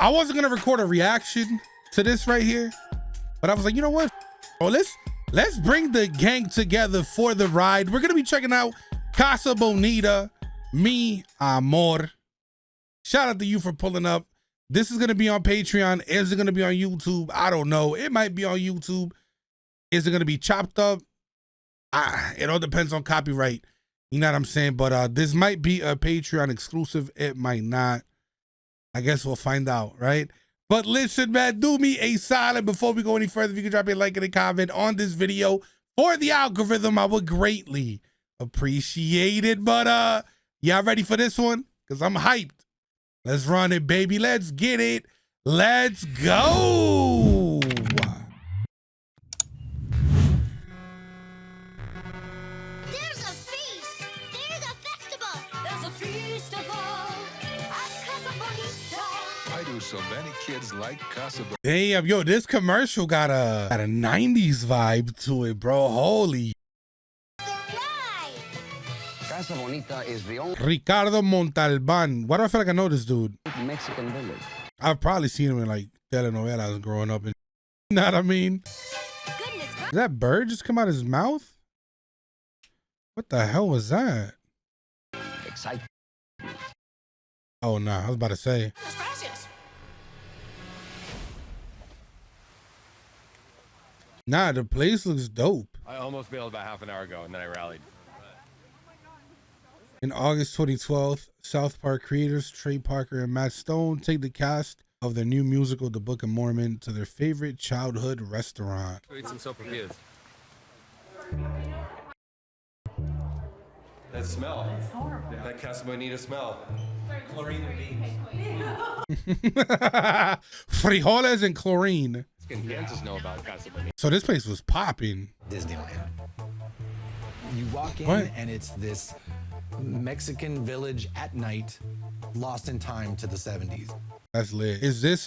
I wasn't gonna record a reaction to this right here, but I was like, you know what? Oh, let's bring the gang together for the ride. We're gonna be checking out Casa Bonita, Mi Amor. Shout out to you for pulling up. This is gonna be on Patreon. Is it gonna be on YouTube? I don't know. It might be on YouTube. Is it gonna be chopped up? It all depends on copyright. You know what I'm saying? But this might be a Patreon exclusive. It might not. I guess we'll find out, right? But listen, man, do me a solid before we go any further. If you could drop a like and a comment on this video for the algorithm, I would greatly appreciate it. But y'all ready for this one? Because I'm hyped. Let's run it, baby. Let's get it. Let's go. There's a feast. There's a festival. There's a feast of all at Casa Bonita. Why do so many kids like Casa Bonita? Damn, yo, this commercial got a 90s vibe to it, bro. Holy. Casa Bonita is the only Ricardo Montalban. Why do I feel like I know this dude? Mexican village. I've probably seen him in like telenovelas growing up. And, you know what I mean? Goodness, Did that bird just come out of his mouth? What the hell was that? Exciting. Oh, nah, I was about to say. Nah, the place looks dope. I almost bailed about half an hour ago, and then I rallied. In August 2012, South Park creators Trey Parker and Matt Stone take the cast of their new musical, The Book of Mormon, to their favorite childhood restaurant. Go eat some sopapillas. That smell. It's horrible. That Casa Bonita smell. Chlorine and beans. Frijoles and chlorine. Kansas know about Casa Bonita. So this place was popping. Disneyland. You walk in What? and it's this Mexican village at night, lost in time to the 70s. That's lit. Is this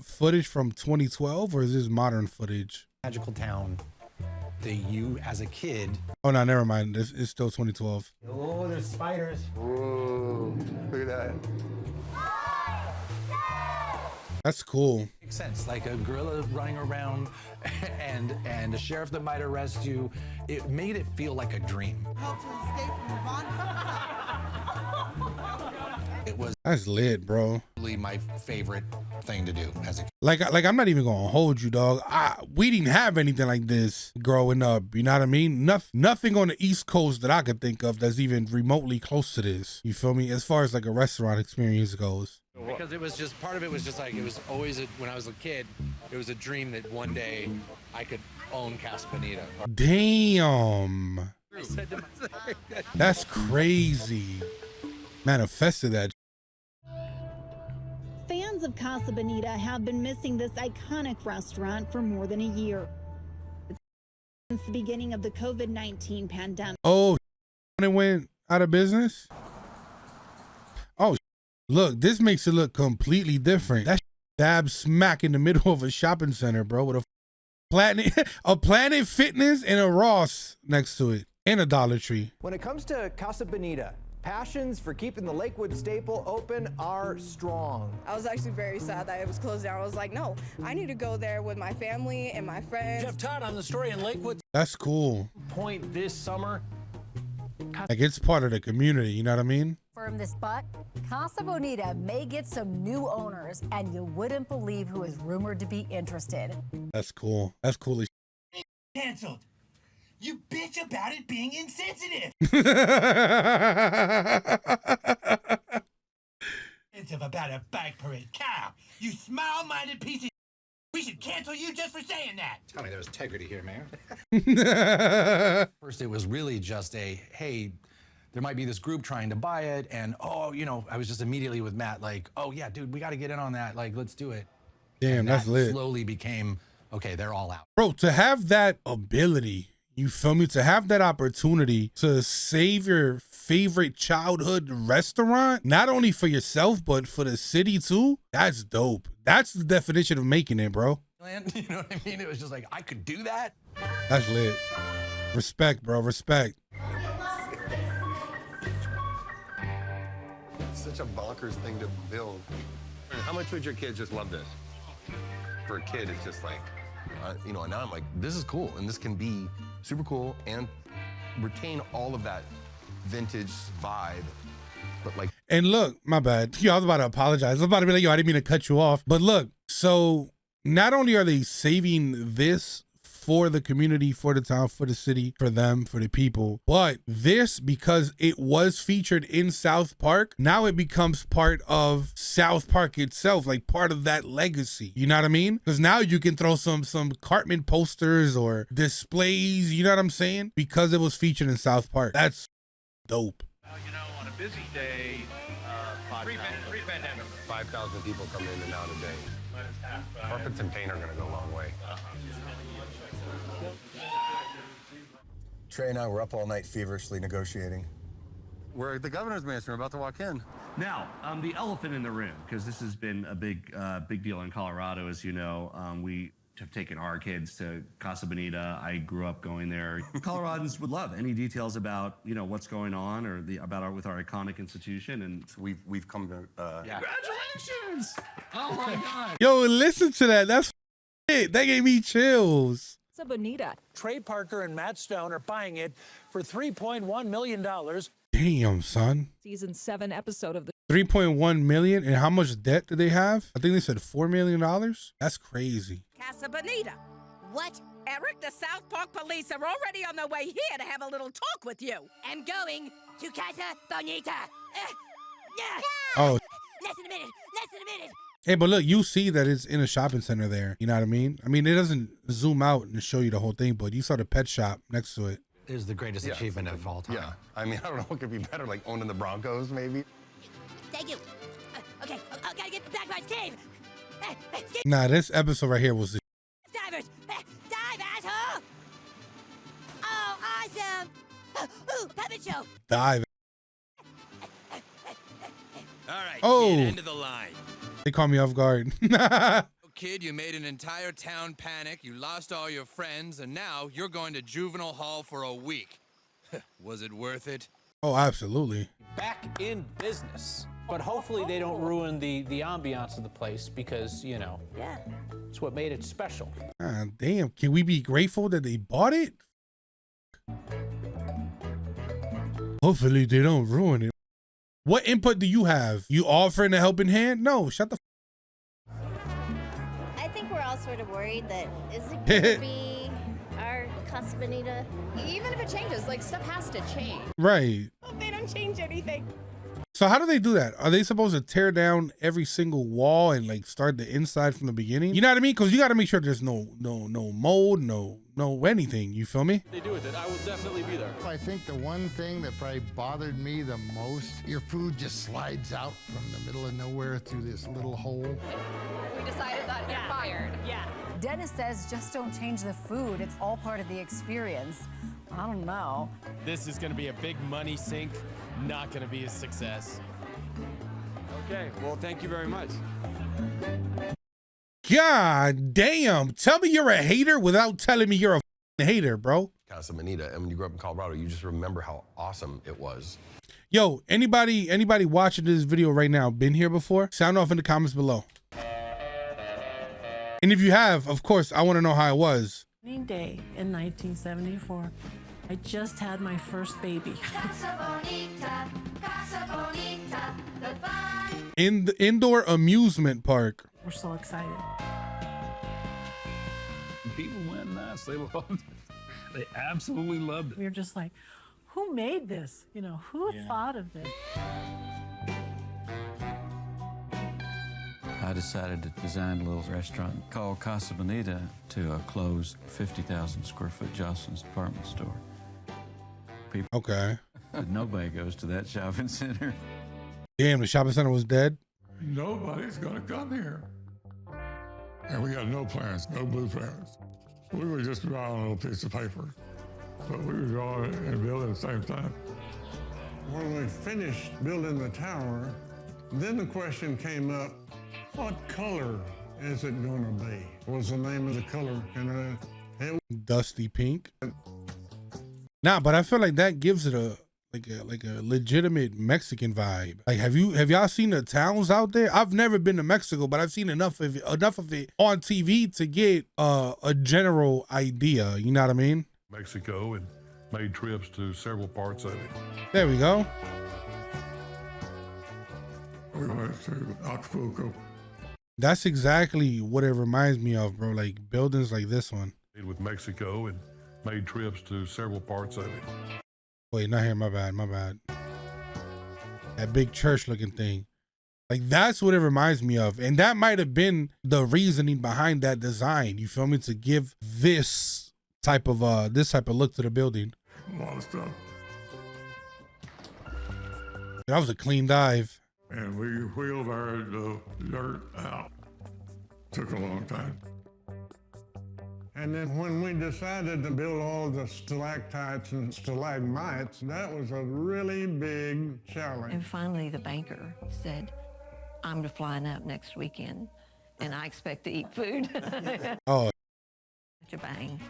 footage from 2012 or is this modern footage? Magical town that you as a kid. Oh no, never mind. This is still 2012. Oh, there's spiders. Whoa, look at that. That's cool. Makes sense, like a gorilla running around and a sheriff that might arrest you. It made it feel like a dream. It was That's lit, bro. really my favorite thing to do as a kid. Like I'm not even gonna hold you, dog. We didn't have anything like this growing up. You know what I mean? Nothing on the East Coast that I could think of that's even remotely close to this. You feel me? As far as like a restaurant experience goes. Because it was just, part of it was just like, it was always, when I was a kid, it was a dream that one day I could own Casa Bonita. Damn. I said to myself, That's crazy. Manifested that. Fans of Casa Bonita have been missing this iconic restaurant for more than a year. Since the beginning of the COVID-19 pandemic. Oh, when it went out of business? Oh, look, this makes it look completely different. That dab smack in the middle of a shopping center, bro, with a Planet Fitness and a Ross next to it, and a Dollar Tree. When it comes to Casa Bonita, passions for keeping the Lakewood staple open are strong. I was actually very sad that it was closed down. I was like, no, I need to go there with my family and my friends. Jeff Todd on the story in Lakewood That's cool. Point this summer. Like it's part of the community, you know what I mean? Firm this but Casa Bonita may get some new owners, and you wouldn't believe who is rumored to be interested. That's cool. That's cool as Canceled. You bitch about it being insensitive. Sensitive about a bike parade. Cow, you smile-minded piece of. We should cancel you just for saying that. Tell me there's integrity here, man. First, it was really just a, hey, there might be this group trying to buy it. And, oh, you know, I was just immediately with Matt, like, oh, yeah, dude, we got to get in on that. Like, let's do it. Damn, and that's that lit. slowly became, okay, they're all out. Bro, to have that ability, you feel me? To have that opportunity to save your favorite childhood restaurant, not only for yourself, but for the city too, that's dope. That's the definition of making it, bro. You know what I mean? It was just like, I could do that. That's lit. Respect, bro, respect. Such a bonkers thing to build. How much would your kids just love this? For a kid, it's just like, you know, and now I'm like, this is cool, and this can be super cool and retain all of that vintage vibe, but like. And look, my bad. Yo, I was about to apologize. I was about to be like, yo, I didn't mean to cut you off. But look, so not only are they saving this for the community, for the town, for the city, for them, for the people, but this, because it was featured in South Park, now it becomes part of South Park itself, like part of that legacy. You know what I mean? Because now you can throw some Cartman posters or displays, you know what I'm saying? Because it was featured in South Park. That's dope. You know, on a busy day, pre-pandemic, 5,000 people come in and out a day. Carpets and paint are gonna go a long way. Trey and I were up all night feverishly negotiating. We're at the governor's mansion. We're about to walk in. Now, the elephant in the room, because this has been a big deal in Colorado, as you know. We have taken our kids to Casa Bonita. I grew up going there. Coloradans would love any details about, you know, what's going on or with our iconic institution. And we've come to. Congratulations! Oh my God! Yo, listen to that. That's it. That gave me chills. Casa Bonita. Trey Parker and Matt Stone are buying it for $3.1 million. Damn, son. Season 7 episode of the 3.1 million. And how much debt do they have? I think they said $4 million. That's crazy. Casa Bonita. What? Eric, the South Park police are already on their way here to have a little talk with you. I'm going to Casa Bonita. Yeah. Oh. Less than a minute. Less than a minute. Hey, but look, you see that it's in a shopping center there. You know what I mean? I mean, it doesn't zoom out and show you the whole thing, but you saw the pet shop next to it. It is the greatest achievement of all time. Yeah, I mean, I don't know what could be better, like owning the Broncos, maybe. Thank you. Okay, I gotta get back by cave. Nah, this episode right here was the Divers! Dive, asshole! Oh, awesome! Ooh, puppet show! dive. All right, Oh. kid, end of the line. They caught me off guard. Kid, you made an entire town panic, you lost all your friends, and now you're going to juvenile hall for a week. Was it worth it? Oh, absolutely. back in business. But hopefully they don't ruin the ambiance of the place because, you know, yeah, it's what made it special. Ah, damn, can we be grateful that they bought it? Hopefully they don't ruin it. What input do you have? You offering a helping hand? No, shut the I think we're all sort of worried that is it gonna be our Casa Bonita? Even if it changes, like stuff has to change. Right. Hope they don't change anything. So how do they do that? Are they supposed to tear down every single wall and like start the inside from the beginning? You know what I mean? Because you got to make sure there's no mold, no anything. You feel me? They do with it. I will definitely be there. I think the one thing that probably bothered me the most, your food just slides out from the middle of nowhere through this little hole. We decided that you're fired. Yeah. Dennis says just don't change the food. It's all part of the experience. I don't know. This is going to be a big money sink, not going to be a success. Okay, well, thank you very much. God damn. Tell me you're a hater without telling me you're a hater, bro. Casa Bonita, and when you grew up in Colorado, you just remember how awesome it was. Yo, anybody watching this video right now been here before? Sound off in the comments below. And if you have, of course, I want to know how it was. Day in 1974. I just had my first baby. Casa Bonita, Casa Bonita, the fun. In the indoor amusement park. We're so excited. People went nuts. They loved it. They absolutely loved it. We were just like, who made this? You know, who thought of this? I decided to design a little restaurant called Casa Bonita to a closed 50,000 square foot Jocelyn's department store. People, okay. Nobody goes to that shopping center. Damn, the shopping center was dead. Nobody's gonna come here. And we got no plans, no blueprints. We were just drawing on a little piece of paper, but we were drawing it and building at the same time. When we finished building the tower, then the question came up, what color is it going to be? Was the name of the color? And Dusty pink. Nah, but I feel like that gives it a legitimate Mexican vibe. Like, have y'all seen the towns out there? I've never been to Mexico, but I've seen enough of it on TV to get a general idea. You know what I mean? Mexico and made trips to several parts of it. There we go. We went to Acapulco. That's exactly what it reminds me of, bro. Like buildings like this one. With Mexico and made trips to several parts of it. Wait, not here. My bad. That big church looking thing. Like that's what it reminds me of. And that might have been the reasoning behind that design. You feel me? To give this type of look to the building. A lot of stuff. That was a clean dive. And we wheelbarrowed the dirt out. Took a long time. And then when we decided to build all the stalactites and stalagmites, that was a really big challenge. And finally, the banker said, I'm flying up next weekend, and I expect to eat food. Oh. Such a bang.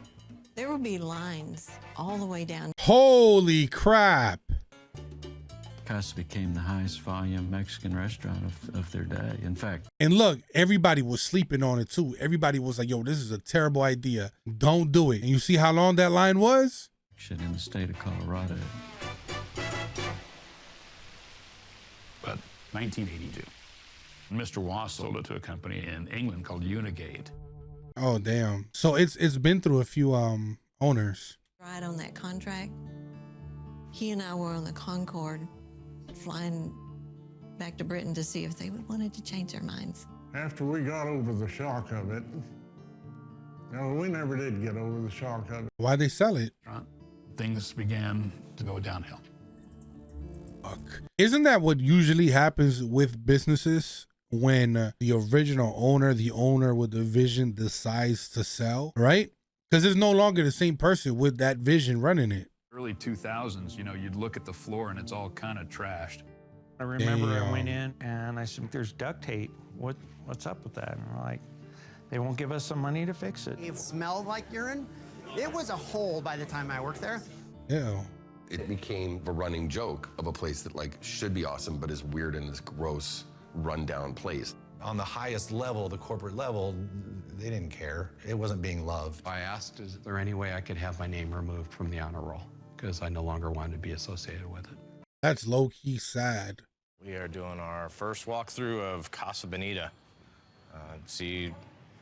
There will be lines all the way down. Holy crap. Casa became the highest volume Mexican restaurant of their day. In fact, and look, everybody was sleeping on it too. Everybody was like, yo, this is a terrible idea. Don't do it. And you see how long that line was? In the state of Colorado. But 1982, Mr. Wass sold it to a company in England called Unigate. Oh, damn. So it's been through a few owners. Right on that contract, he and I were on the Concorde flying back to Britain to see if they wanted to change their minds. After we got over the shock of it, no, we never did get over the shock of it. Why'd they sell it? Things began to go downhill. Fuck. Isn't that what usually happens with businesses when the original owner, the owner with the vision decides to sell, right? Because it's no longer the same person with that vision running it. Early 2000s, you know, you'd look at the floor and it's all kind of trashed. I remember I went in and I said, there's duct tape. What's up with that? And they're like, they won't give us some money to fix it. It smelled like urine. It was a hole by the time I worked there. Yeah. It became a running joke of a place that like should be awesome, but is weird in this gross, rundown place. On the highest level, the corporate level, they didn't care. It wasn't being loved. I asked, is there any way I could have my name removed from the honor roll? Because I no longer wanted to be associated with it. That's low-key sad. We are doing our first walkthrough of Casa Bonita. See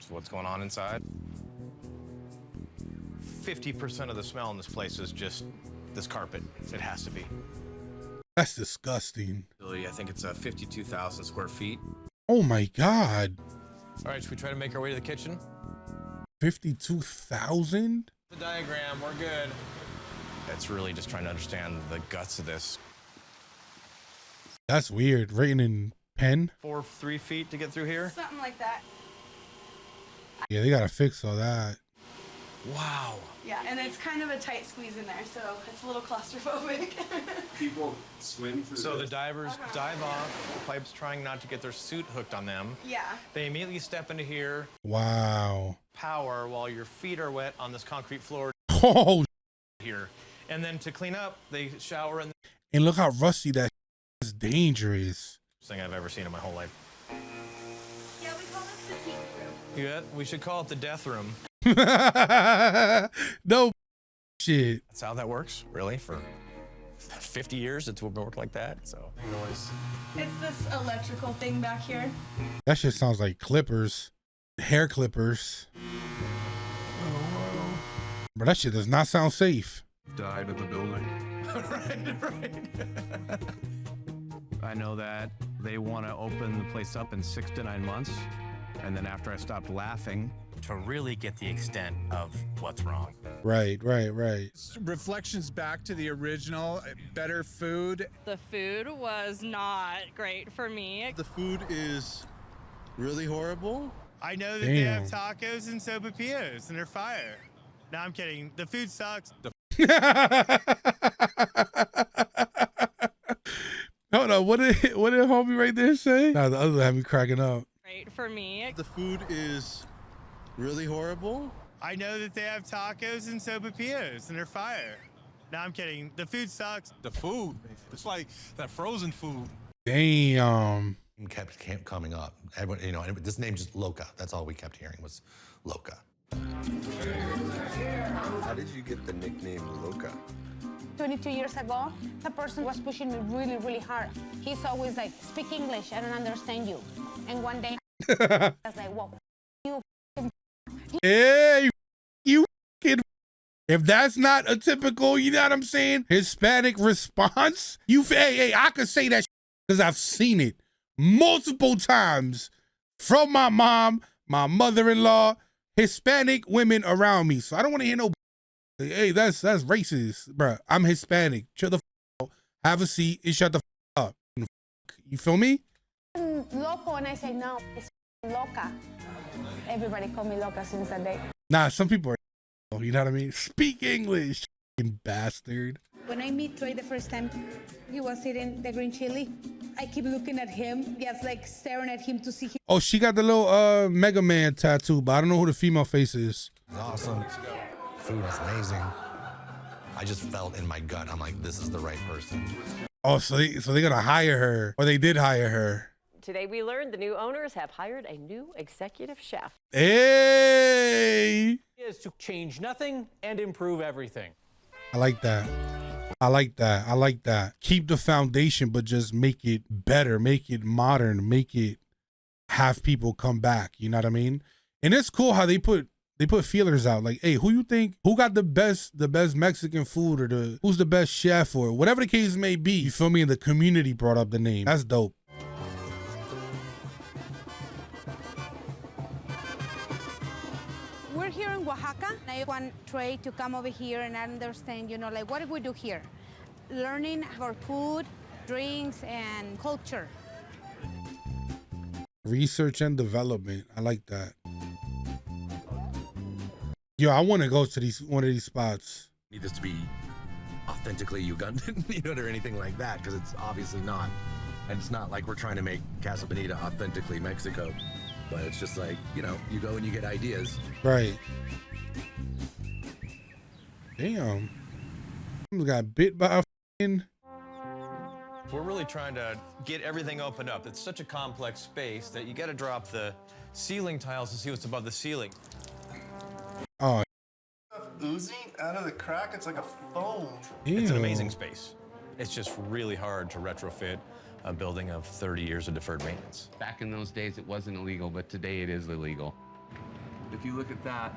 what's going on inside. 50% of the smell in this place is just this carpet. It has to be. That's disgusting. I think it's 52,000 square feet. Oh my God. All right, should we try to make our way to the kitchen? 52,000? The diagram, we're good. It's really just trying to understand the guts of this. That's weird. Written in pen? 3 feet to get through here? Something like that. Yeah, they gotta fix all that. Wow. Yeah, and it's kind of a tight squeeze in there, so it's a little claustrophobic. People swim through So the divers dive off, the pipe's trying not to get their suit hooked on them. Yeah. They immediately step into here. Wow. Power while your feet are wet on this concrete floor. Oh, here. And then to clean up, they shower in. And look how rusty that is. Dangerous. Thing I've ever seen in my whole life. Yeah, we call this the teeth room. Yeah, we should call it the death room. No shit. That's how that works, really. For 50 years, it's worked like that. So noise. It's this electrical thing back here. That shit sounds like clippers, hair clippers. But that shit does not sound safe. Died in the building. right. I know that they want to open the place up in 6 to 9 months. And then after I stopped laughing, to really get the extent of what's wrong. Right. Reflections back to the original, better food. The food was not great for me. The food is really horrible. I know that they have tacos and sopapillos and they're fire. No, I'm kidding. The food sucks. Hold on, what did homie right there say? Nah, the other had me cracking up. Great for me. The food is really horrible. I know that they have tacos and sopapillos and they're fire. No, I'm kidding. The food sucks. The food, it's like that frozen food. Damn. Kept coming up. Everyone, you know, and this name just Loca. That's all we kept hearing was Loca. How did you get the nickname Loca? 22 years ago, a person was pushing me really, really hard. He's always like, speak English, I don't understand you. And one day, I was like, whoa, you Hey, you kid. If that's not a typical, you know what I'm saying, Hispanic response, hey, I could say that because I've seen it multiple times from my mom, my mother-in-law, Hispanic women around me. So I don't want to hear no, hey, that's racist, bruh. I'm Hispanic. Shut the up. Have a seat and shut the up. You feel me? loco, and I say, no, it's loca. Everybody call me loca since that day. Nah, some people are, you know what I mean? Speak English, bastard. When I meet Trey the first time, he was eating the green chili. I keep looking at him, just like staring at him to see him. Oh, she got the little Mega Man tattoo, but I don't know who the female face is. Awesome. Food was amazing. I just felt in my gut, I'm like, this is the right person. Oh, so they're gonna hire her, or they did hire her. Today we learned the new owners have hired a new executive chef. Hey! Is to change nothing and improve everything. I like that. I like that. I like that. Keep the foundation, but just make it better, make it modern, make it have people come back. You know what I mean? And it's cool how they put feelers out. Like, hey, who you think, who got the best Mexican food, or who's the best chef, or whatever the case may be. You feel me? And the community brought up the name. That's dope. We're here in Oaxaca. I want Trey to come over here and understand, you know, like, what do we do here? Learning about food, drinks, and culture. Research and development. I like that. Yo, I want to go to one of these spots. Need this to be authentically Ugandan, you know, or anything like that, because it's obviously not. And it's not like we're trying to make Casa Bonita authentically Mexico, but it's just like, you know, you go and you get ideas. Right. Damn. Got bit by a f***ing... We're really trying to get everything opened up. It's such a complex space that you got to drop the ceiling tiles to see what's above the ceiling. Oh. Oozing out of the crack, it's like a foam. It's an amazing space. It's just really hard to retrofit a building of 30 years of deferred maintenance. Back in those days, it wasn't illegal, but today it is illegal. If you look at that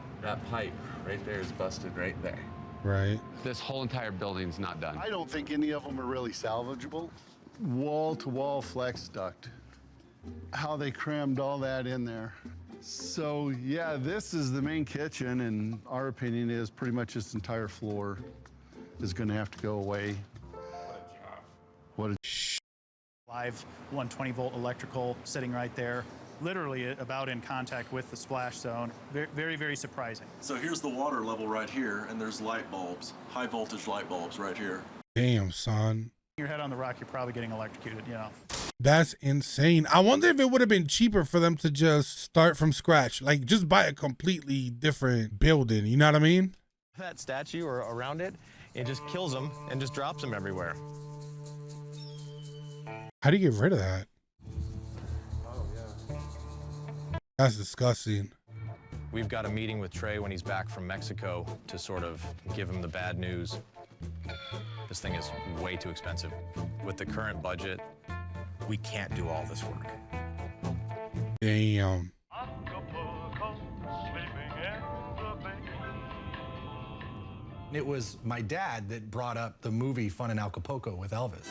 pipe right there is busted right there. Right. This whole entire building's not done. I don't think any of them are really salvageable. Wall-to-wall flex duct. How they crammed all that in there. So yeah, this is the main kitchen, and our opinion is pretty much this entire floor is going to have to go away. What a live 120 volt electrical sitting right there, literally about in contact with the splash zone. Very, very, very surprising. So here's the water level right here, and there's light bulbs, high voltage light bulbs right here. Damn, son. Your head on the rock, you're probably getting electrocuted, you know. That's insane. I wonder if it would have been cheaper for them to just start from scratch, like just buy a completely different building. You know what I mean? That statue or around it, it just kills them and just drops them everywhere. How do you get rid of that? Oh, yeah. That's disgusting. We've got a meeting with Trey when he's back from Mexico to sort of give him the bad news. This thing is way too expensive. With the current budget, we can't do all this work. Damn. It was my dad that brought up the movie Fun in Acapulco with Elvis.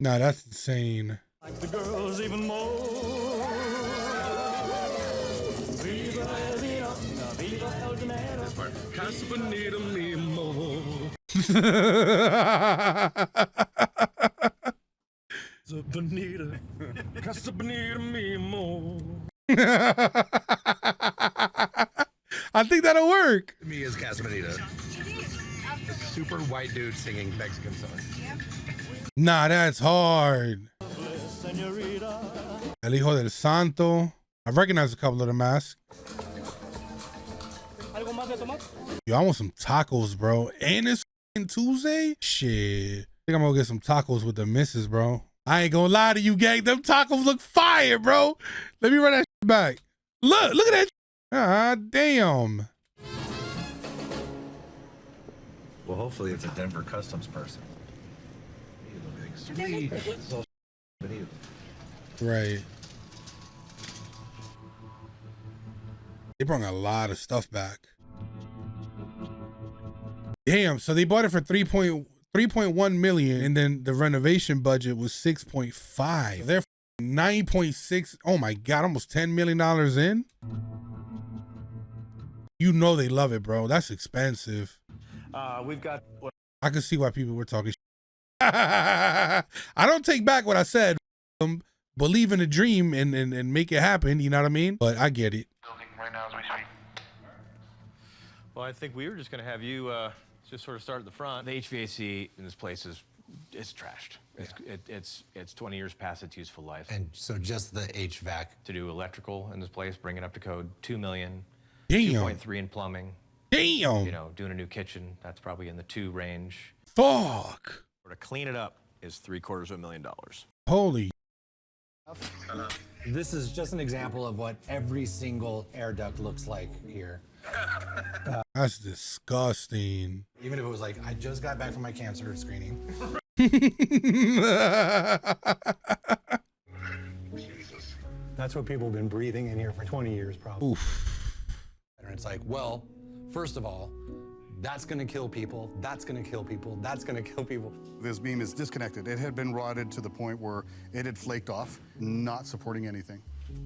Nah, that's insane. Like the girls even more. This part. Casa Bonita me more. Casa Bonita. Casa Bonita me more. I think that'll work. To me is Casa Bonita. Super white dude singing Mexican songs. Nah, that's hard. El Hijo del Santo. I recognize a couple of the masks. ¿Algo más de tomar? Yo, I want some tacos, bro. And it's f***ing Tuesday? Shit. I think I'm gonna get some tacos with the missus, bro. I ain't gonna lie to you, gang. Them tacos look fire, bro. Let me run that shit back. Look at that. Ah, damn. Well, hopefully it's a Denver Customs person. Sweet. This is all Bonita. Right. They brought a lot of stuff back. Damn, so they bought it for 3.1 million, and then the renovation budget was 6.5. They're 9.6. Oh my God, almost $10 million in. You know they love it, bro. That's expensive. We've got. I can see why people were talking. I don't take back what I said. Believe in a dream and make it happen. You know what I mean? But I get it. Well, I think we were just going to have you just sort of start at the front. The HVAC in this place is trashed. It's 20 years past its useful life. And so just the HVAC. To do electrical in this place, bring it up to code, $2 million. Damn. 2.3 in plumbing. Damn. You know, doing a new kitchen, that's probably in the 2 range. Fuck. To clean it up is $750,000. Holy. This is just an example of what every single air duct looks like here. That's disgusting. Even if it was like, I just got back from my cancer screening. That's what people have been breathing in here for 20 years, probably. Oof. And it's like, well, first of all, that's gonna kill people, that's gonna kill people, that's gonna kill people. This beam is disconnected. It had been rotted to the point where it had flaked off, not supporting anything.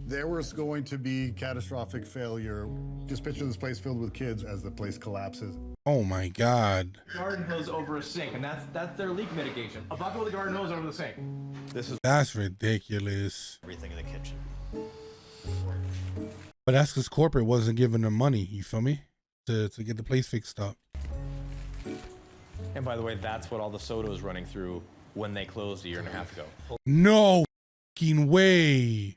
There was going to be catastrophic failure. Just picture this place filled with kids as the place collapses. Oh my God. Garden hose over a sink, and that's their leak mitigation. A bucket with a garden hose over the sink. That's ridiculous. Everything in the kitchen. But that's because corporate wasn't giving them money, you feel me? To get the place fixed up. And by the way, that's what all the soda was running through when they closed a year and a half ago. No fucking way.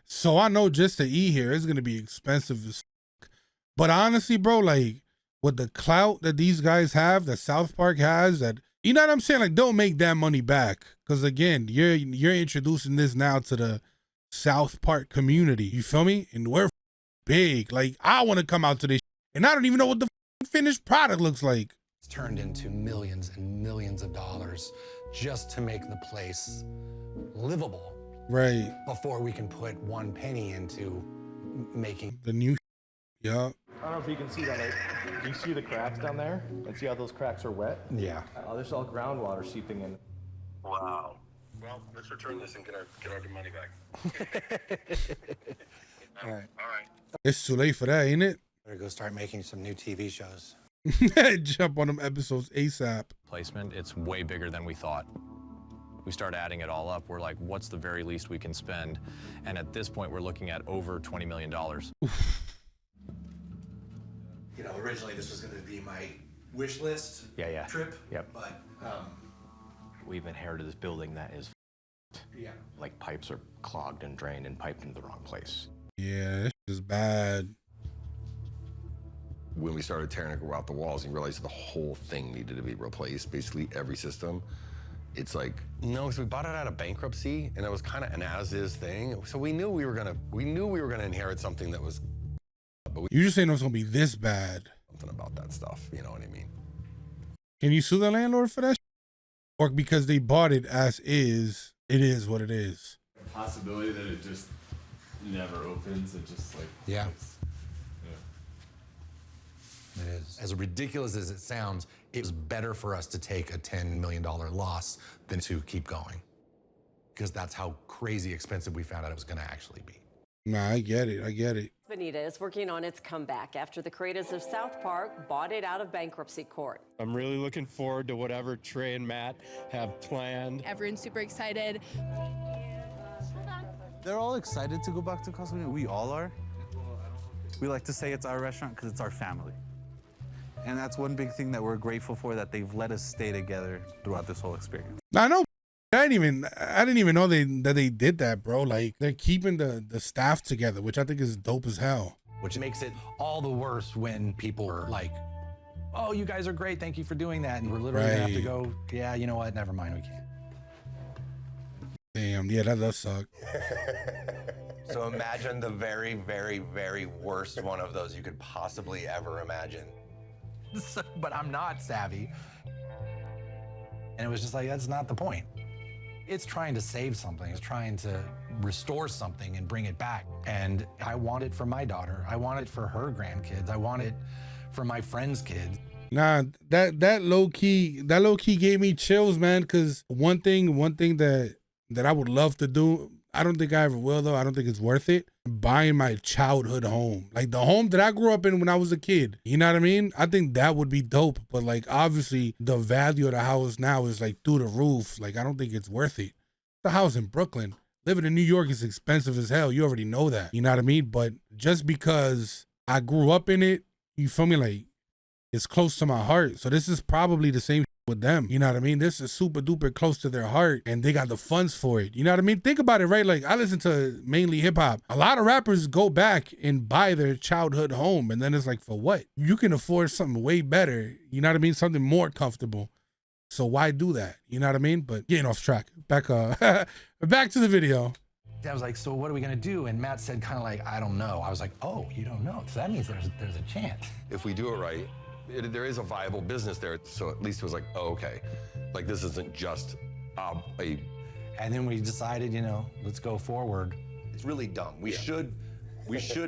So I know just to eat here is gonna be expensive as fuck. But honestly, bro, like with the clout that these guys have, that South Park has, that you know what I'm saying? Like, don't make that money back. Cause again, you're introducing this now to the South Park community. You feel me? And we're big. Like, I want to come out to this and I don't even know what the finished product looks like. It's turned into millions and millions of dollars just to make the place livable. Right. Before we can put one penny into making the new. Yeah. I don't know if you can see that. Do you see the cracks down there? And see how those cracks are wet? Yeah. There's all groundwater seeping in. Wow. Well, let's return this and get our money back. All right. It's too late for that, ain't it? Better go start making some new TV shows. Jump on them episodes ASAP. Placement, it's way bigger than we thought. We start adding it all up. We're like, what's the very least we can spend? And at this point, we're looking at over $20 million. You know, originally this was going to be my wish list trip. Yep. But We've inherited this building that is yeah. like pipes are clogged and drained and piped into the wrong place. Yeah, this is bad. When we started tearing out the walls and realized the whole thing needed to be replaced, basically every system, it's like, no, so we bought it out of bankruptcy and it was kind of an as-is thing. So we knew we were gonna inherit something that was, but You just saying it was gonna be this bad. something about that stuff, you know what I mean? Can you sue the landlord for that? Or because they bought it as is, it is what it is. Possibility that it just never opens. It just like Yeah. Yeah. It is. As ridiculous as it sounds, it was better for us to take a $10 million loss than to keep going. Because that's how crazy expensive we found out it was going to actually be. Nah, I get it. I get it. Bonita is working on its comeback after the creators of South Park bought it out of bankruptcy court. I'm really looking forward to whatever Trey and Matt have planned. Everyone's super excited. They're all excited to go back to Casa Bonita. We all are. We like to say it's our restaurant because it's our family. And that's one big thing that we're grateful for, that they've let us stay together throughout this whole experience. I know. I didn't even know that they did that, bro. Like, they're keeping the staff together, which I think is dope as hell. which makes it all the worse when people are like, oh, you guys are great, thank you for doing that. And we're literally gonna have to go, yeah, you know what, never mind, we can't. Damn, yeah, that does suck. So imagine the very, very, very worst one of those you could possibly ever imagine. But I'm not savvy. And it was just like, that's not the point. It's trying to save something. It's trying to restore something and bring it back. And I want it for my daughter. I want it for her grandkids. I want it for my friends' kids. Nah, that low key gave me chills, man. Cause one thing that I would love to do, I don't think I ever will though. I don't think it's worth it. Buying my childhood home, like the home that I grew up in when I was a kid. You know what I mean? I think that would be dope. But like, obviously the value of the house now is like through the roof. Like, I don't think it's worth it. The house in Brooklyn, living in New York is expensive as hell. You already know that. You know what I mean? But just because I grew up in it, you feel me? Like, it's close to my heart. So this is probably the same with them. You know what I mean? This is super duper close to their heart and they got the funds for it. You know what I mean? Think about it, right? Like, I listen to mainly hip hop. A lot of rappers go back and buy their childhood home. And then it's like, for what? You can afford something way better. You know what I mean? Something more comfortable. So why do that? You know what I mean? But getting off track. Back back to the video. I was like, so what are we gonna do? And Matt said kind of like, I don't know. I was like, oh, you don't know. So that means there's a chance. If we do it right, there is a viable business there. So at least it was like, oh, okay. Like, this isn't just a... And then we decided, you know, let's go forward. It's really dumb. We should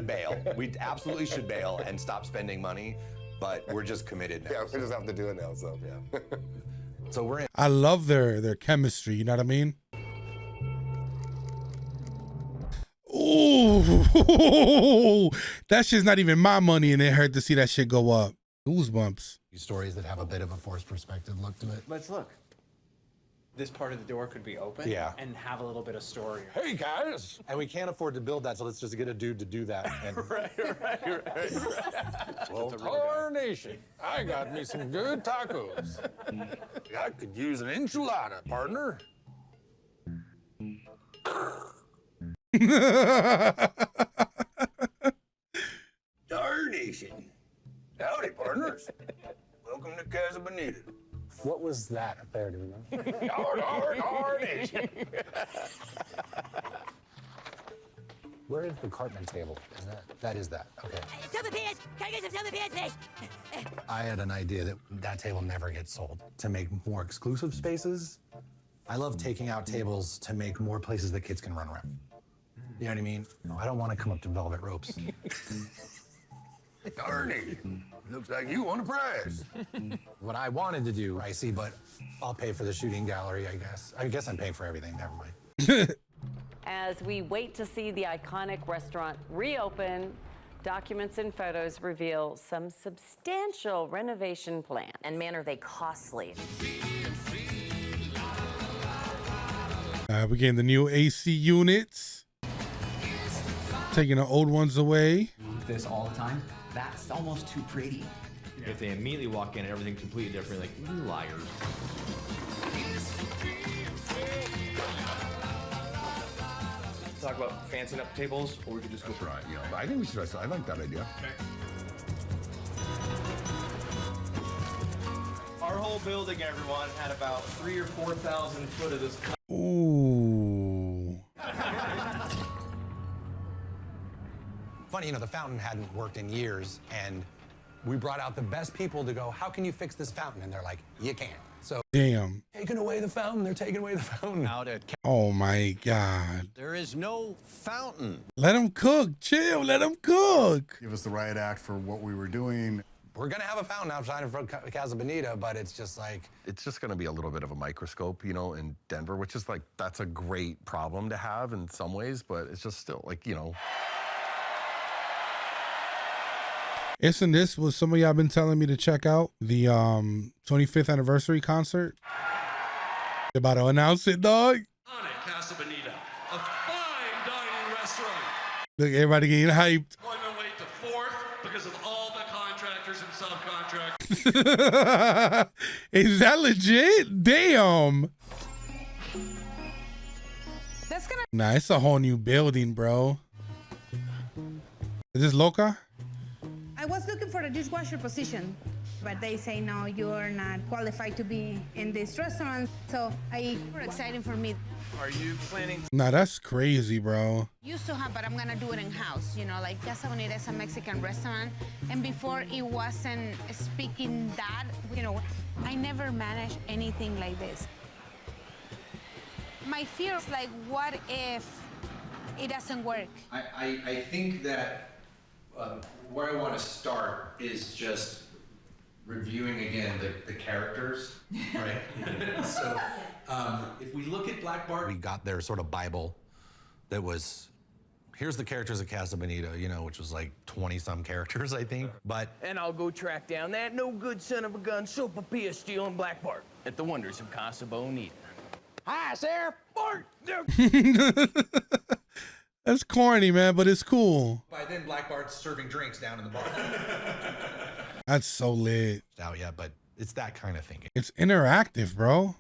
bail. We absolutely should bail and stop spending money, but we're just committed now. Yeah, we just have to do it now, so yeah. So we're in. I love their chemistry, you know what I mean? Ooh, that shit's not even my money and it hurt to see that shit go up. Goosebumps. Stories that have a bit of a forced perspective look to it. Let's look. This part of the door could be open and have a little bit of story. Hey guys! And we can't afford to build that, so let's just get a dude to do that. And right. well, tarnation. I got me some good tacos. I could use an enchilada, partner. Tarnation. Howdy, partners. Welcome to Casa Bonita. What was that up there, do you know? Tarnation. Where is the Cartman table? That is that. Okay. Tell the pants! Can I get some tell the pants, please? I had an idea that that table never gets sold. To make more exclusive spaces, I love taking out tables to make more places that kids can run around. You know what I mean? No, I don't want to come up to velvet ropes. Tarnation. Looks like you won a prize. What I wanted to do, I see, but I'll pay for the shooting gallery, I guess. I guess I'm paying for everything, never mind. As we wait to see the iconic restaurant reopen, documents and photos reveal some substantial renovation plans. And man, are they costly. We're getting the new AC units. Taking the old ones away. This all the time. That's almost too pretty. If they immediately walk in and everything's completely different, like, you liars. Talk about fancying up tables, or we could just go try. Yeah, I think we should. I like that idea. Our whole building, everyone, had about 3,000 or 4,000 foot of this. Ooh. Funny, you know, the fountain hadn't worked in years, and we brought out the best people to go, how can you fix this fountain? And they're like, you can't. So, damn. Taking away the fountain, they're taking away the fountain. Out at Oh my God. there is no fountain. Let them cook. Chill. Let them cook. Give us the right act for what we were doing. We're gonna have a fountain outside in front of Casa Bonita, but it's just like... It's just gonna be a little bit of a microscope, you know, in Denver, which is like, that's a great problem to have in some ways, but it's just still like, you know. Isn't this what some of y'all been telling me to check out? The 25th anniversary concert? They're about to announce it, dog. On it, Casa Bonita, a fine dining restaurant. Look, everybody getting hyped. Employment wait to 4th because of all the contractors and subcontractors. Is that legit? Damn. That's gonna... Nah, it's a whole new building, bro. Is this Loca? was looking for a dishwasher position, but they say, no, you're not qualified to be in this restaurant. So it's exciting for me. Are you planning Nah, that's crazy, bro. Used to have, but I'm gonna do it in-house. You know, like Casa Bonita is a Mexican restaurant. And before it wasn't speaking that, you know, I never managed anything like this. My fear is like, what if it doesn't work? I think that where I want to start is just reviewing again the characters, right? So if we look at Black Bart, We got their sort of Bible that was, here's the characters of Casa Bonita, you know, which was like 20-some characters, I think. But And I'll go track down that no good son of a gun, sopapilla stealing Black Bart at the wonders of Casa Bonita. Hi, Sarah. Bart. That's corny, man, but it's cool. by then Black Bart's serving drinks down in the bar. That's so lit. out yet, but it's that kind of thinking. It's interactive, bro.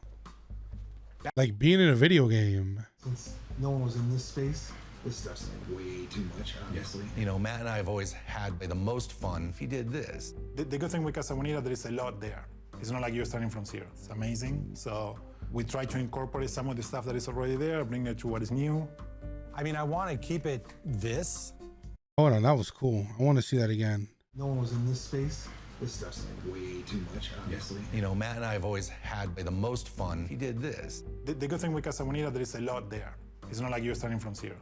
Like being in a video game. Since no one was in this space, this stuff's like way too much, obviously. You know, Matt and I have always had the most fun if he did this. The good thing with Casa Bonita, there is a lot there. It's not like you're starting from zero. It's amazing. So we try to incorporate some of the stuff that is already there, bring it to what is new. I mean, I want to keep it this. Hold on, that was cool. I want to see that again. No one was in this space. This stuff's like way too much, obviously. You know, Matt and I have always had the most fun if he did this. The good thing with Casa Bonita, there is a lot there. It's not like you're starting from zero.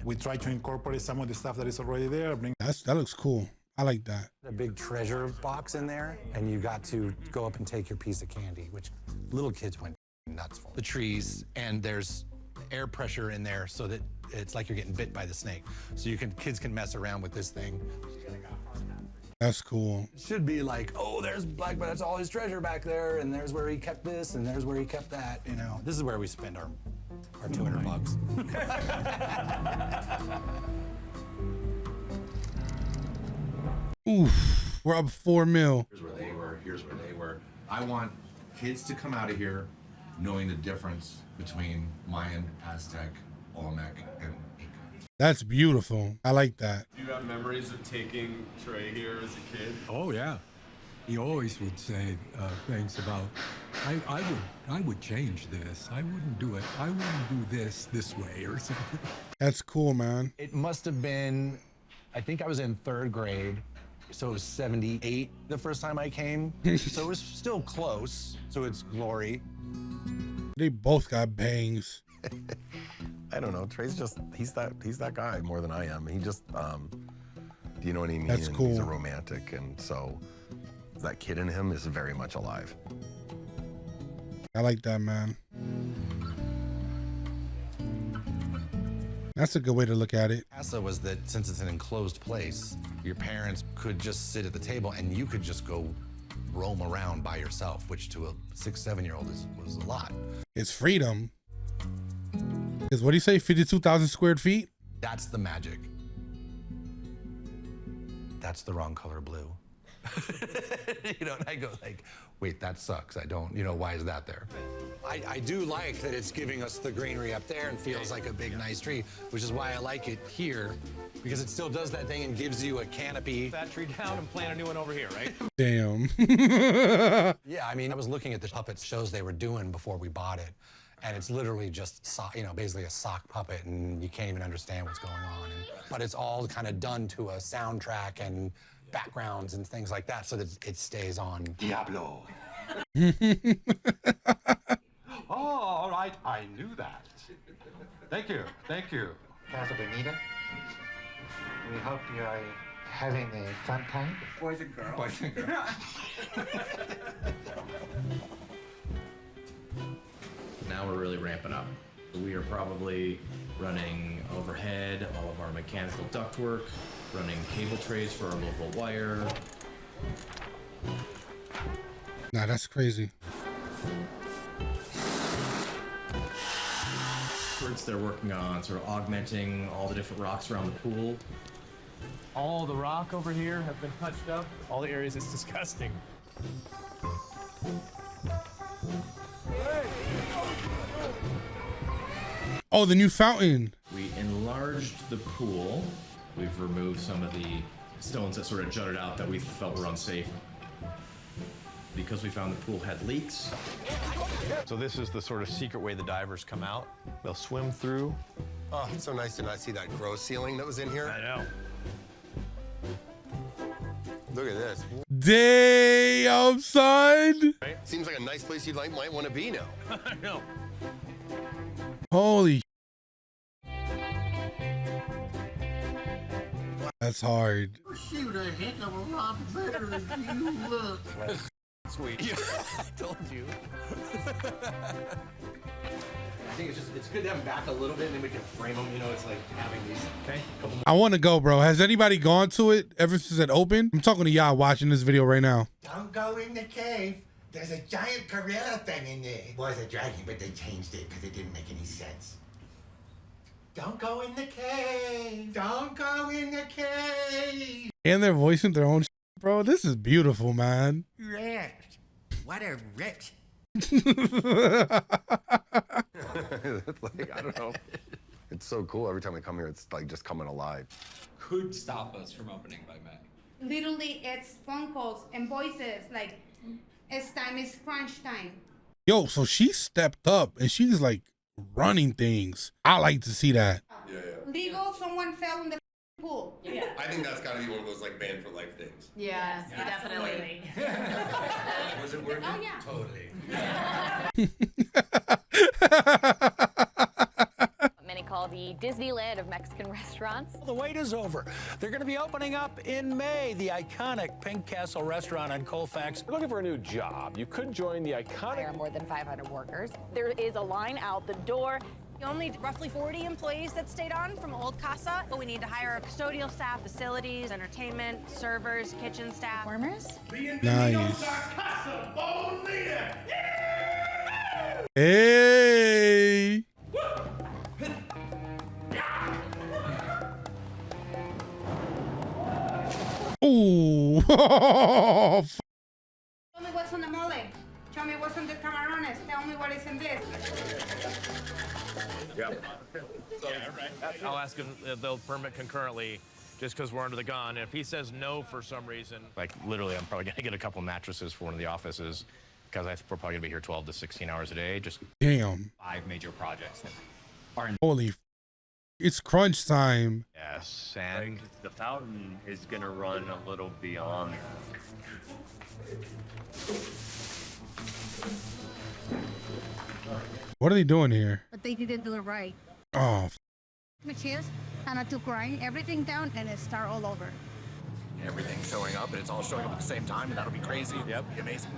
We try to incorporate some of the stuff that is already there, bring. That looks cool. I like that. A big treasure box in there, and you got to go up and take your piece of candy, which little kids went nuts for. The trees, and there's air pressure in there so that it's like you're getting bit by the snake. So kids can mess around with this thing. That's cool. It should be like, oh, there's Black Bart, that's all his treasure back there, and there's where he kept this, and there's where he kept that, you know. This is where we spend our $200. Oof, we're up 4 mil. Here's where they were, here's where they were. I want kids to come out of here knowing the difference between Mayan, Aztec, Olmec, and Inca. That's beautiful. I like that. Do you have memories of taking Trey here as a kid? Oh yeah, he always would say things about, I would change this. I wouldn't do it. I wouldn't do this way or something. That's cool, man. It must have been, I think I was in 3rd grade, so it was 78 the first time I came. So it was still close, so it's glory. They both got bangs. I don't know. Trey's just, he's that guy more than I am. He just, do you know what I mean? That's And cool. He's a romantic, and so that kid in him is very much alive. I like that, man. That's a good way to look at it. Casa was that since it's an enclosed place, your parents could just sit at the table and you could just go roam around by yourself, which to a 6-7-year-old was a lot. It's freedom. Because what do you say, 52,000 square feet? That's the magic. That's the wrong color blue. You know, and I go like, wait, that sucks. I don't, you know, why is that there? I do like that it's giving us the greenery up there and feels like a big, nice tree, which is why I like it here, because it still does that thing and gives you a canopy. That tree down and plant a new one over here, right? Damn. Yeah, I mean, I was looking at the puppet shows they were doing before we bought it, and it's literally just, you know, basically a sock puppet, and you can't even understand what's going on. But it's all kind of done to a soundtrack and backgrounds and things like that, so that it stays on. Diablo. Oh, all right. I knew that. Thank you. Thank you. Casa Bonita. We hope you are having a fun time. Boys and girls. Boys and girls. Now we're really ramping up. We are probably running overhead, all of our mechanical ductwork, running cable trays for our local wire. Nah, that's crazy. They're working on sort of augmenting all the different rocks around the pool. All the rock over here have been touched up. All the areas, it's disgusting. Oh, the new fountain. We enlarged the pool. We've removed some of the stones that sort of jutted out that we felt were unsafe. Because we found the pool had leaks. So this is the sort of secret way the divers come out. They'll swim through. Oh, it's so nice to not see that gross ceiling that was in here. I know. Look at this. Damn, son. Seems like a nice place you might want to be now. I know. Holy. That's hard. Shoot a heck of a lot better than you look. Sweet. I told you. I think it's good to have them back a little bit, and then we can frame them. You know, it's like having these. Okay. I want to go, bro. Has anybody gone to it ever since it opened? I'm talking to y'all watching this video right now. Don't go in the cave. There's a giant gorilla thing in there. It was a dragon, but they changed it because it didn't make any sense. Don't go in the cave. Don't go in the cave. And they're voicing their own shit, bro. This is beautiful, man. Wrecked. What a wreck. It's like, I don't know. It's so cool. Every time we come here, it's like just coming alive. Could stop us from opening by May. Literally, it's phone calls and voices like, it's time, it's crunch time. Yo, so she stepped up and she's like running things. I like to see that. Legal, someone fell in the pool. I think that's got to be one of those like banned for life things. Yes, definitely. Was it worth it? Oh, yeah. Totally. Many call the Disneyland of Mexican restaurants. The wait is over. They're going to be opening up in May, the iconic Pink Castle restaurant on Colfax. Looking for a new job? You could join the iconic. There are more than 500 workers. There is a line out the door. Only roughly 40 employees that stayed on from old Casa. We need to hire custodial staff, facilities, entertainment, servers, kitchen staff. Warmers? Nice. Casa Bonita. Hey. Ooh. Tell me what's on the mole. Tell me what's on the camarones. Tell me what is in this. Yep. I'll ask him if they'll permit concurrently just because we're under the gun. If he says no for some reason. Like literally, I'm probably gonna get a couple mattresses for one of the offices because we're probably gonna be here 12 to 16 hours a day. Just Damn. 5 major projects that are in. Holy. It's crunch time. yes, and Like, the fountain is gonna run a little beyond. What are they doing here? But they didn't do it right. Oh, Which is, Hannah took grind everything down and it start all over. Everything's showing up, and it's all showing up at the same time, and that'll be crazy. Yep. Be amazing.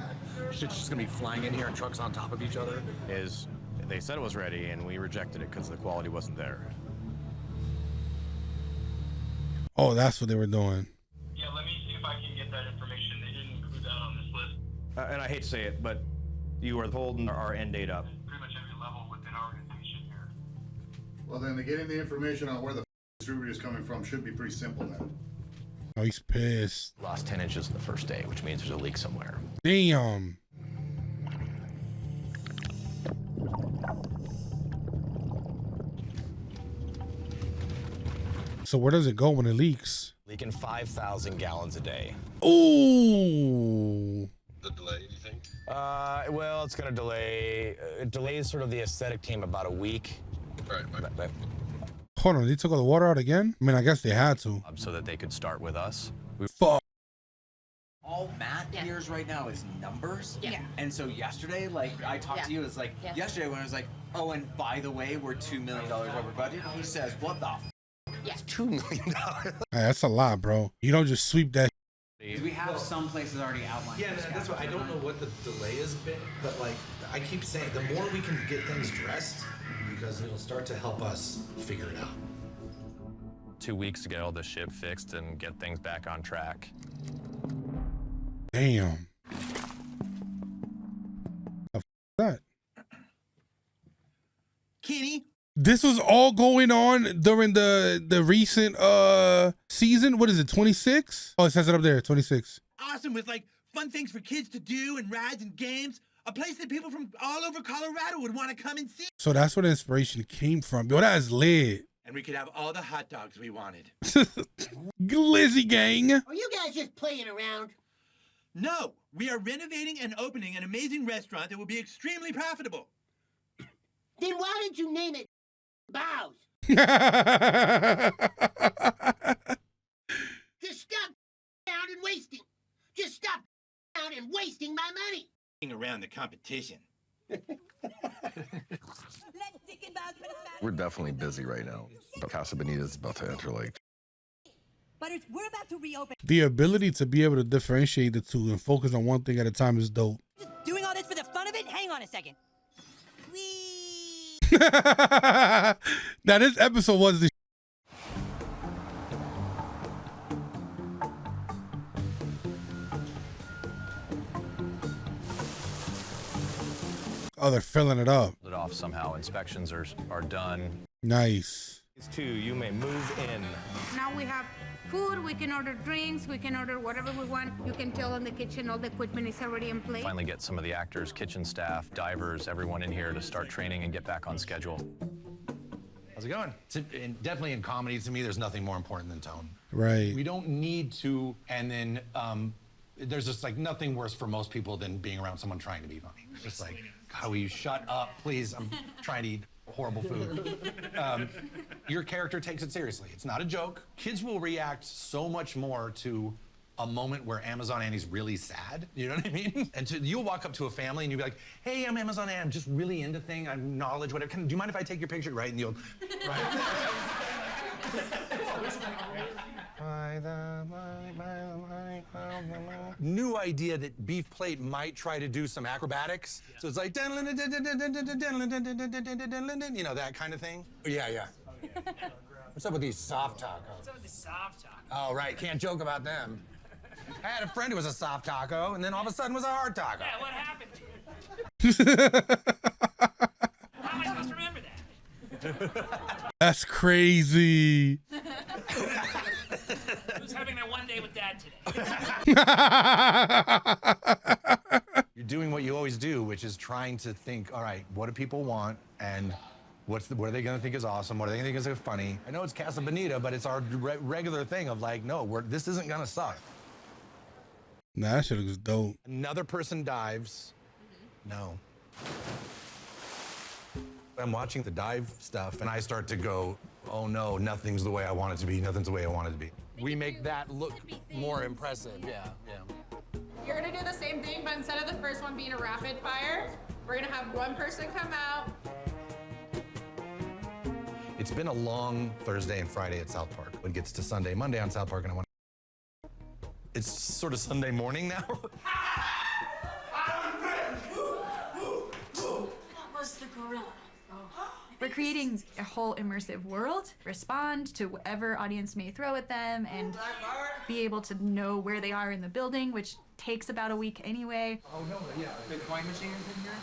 Shit's just gonna be flying in here and trucks on top of each other. is they said it was ready, and we rejected it because the quality wasn't there. oh, that's what they were doing. Yeah, let me see if I can get that information. They didn't include that on this list. And I hate to say it, but you are holding our end date up. Pretty much every level within our organization here. Well, then getting the information on where the distributor is coming from should be pretty simple then. Oh, he's pissed. Lost 10 inches in the first day, which means there's a leak somewhere. Damn. So where does it go when it leaks? Leaking 5,000 gallons a day. Ooh. The delay, do you think? Well, it's gonna delay. It delays sort of the aesthetic team about a week. Right. Hold on, they took all the water out again? I mean, I guess they had to. So that they could start with us. Fuck. All Matt hears right now is numbers. Yeah. And so yesterday, like I talked to you, it's like yesterday when I was like, oh, and by the way, we're $2 million over budget. He says, what the? It's $2 million. Hey, that's a lot, bro. You don't just sweep that. Do we have some places already outlined? Yeah, that's what I don't know what the delay has been, but like I keep saying, the more we can get things dressed, because it'll start to help us figure it out. 2 weeks to get all this shit fixed and get things back on track. Damn. The f that? Kenny? This was all going on during the recent season. What is it, 26? Oh, it says it up there, 26. Awesome, with like fun things for kids to do and rides and games. A place that people from all over Colorado would want to come and see. So that's where the inspiration came from. Yo, that is lit. and we could have all the hot dogs we wanted. Glizzy gang. Are you guys just playing around? No, we are renovating and opening an amazing restaurant that will be extremely profitable. Then why did you name it Bows? Just stop out and wasting. Just stop out and wasting my money. Around the competition. We're definitely busy right now. Casa Bonita is about to enter like. But we're about to reopen. The ability to be able to differentiate the two and focus on one thing at a time is dope. Doing all this for the fun of it? Hang on a second. Now this episode was the oh, they're filling it up. It off somehow. Inspections are done. Nice. It's 2. You may move in. Now we have food, we can order drinks, we can order whatever we want. You can tell in the kitchen all the equipment is already in place. Finally get some of the actors, kitchen staff, divers, everyone in here to start training and get back on schedule. How's it going? Definitely in comedy, to me, there's nothing more important than tone. Right. We don't need to, and then there's just like nothing worse for most people than being around someone trying to be funny. Just like, God, will you shut up, please? I'm trying to eat horrible food. Your character takes it seriously. It's not a joke. Kids will react so much more to a moment where Amazon Annie's really sad. You know what I mean? And you'll walk up to a family and you'll be like, hey, I'm Amazon Annie. I'm just really into things. I'm knowledge, whatever. Do you mind if I take your picture? Right? And you'll, New idea that Beef Plate might try to do some acrobatics. So it's like, you know, that kind of thing. Yeah. What's up with these soft tacos? What's up with the soft taco? Oh, right. Can't joke about them. I had a friend who was a soft taco, and then all of a sudden was a hard taco. Yeah, what happened? How am I supposed to remember that? That's crazy. Who's having their one day with Dad today? You're doing what you always do, which is trying to think, all right, what do people want, and what are they going to think is awesome? What are they going to think is funny? I know it's Casa Bonita, but it's our regular thing of like, no, this isn't going to suck. Nah, that shit looks dope. Another person dives. No. I'm watching the dive stuff, and I start to go, oh no, nothing's the way I want it to be. Nothing's the way I want it to be. We make that look more impressive. Yeah. You're gonna do the same thing, but instead of the first one being a rapid fire, we're gonna have one person come out. It's been a long Thursday and Friday at South Park. It gets to Sunday, Monday on South Park, and I want. It's sort of Sunday morning now. That was the gorilla. We're creating a whole immersive world, respond to whatever audience may throw at them, and be able to know where they are in the building, which takes about a week anyway. Oh, no, yeah. The coin machine is in here?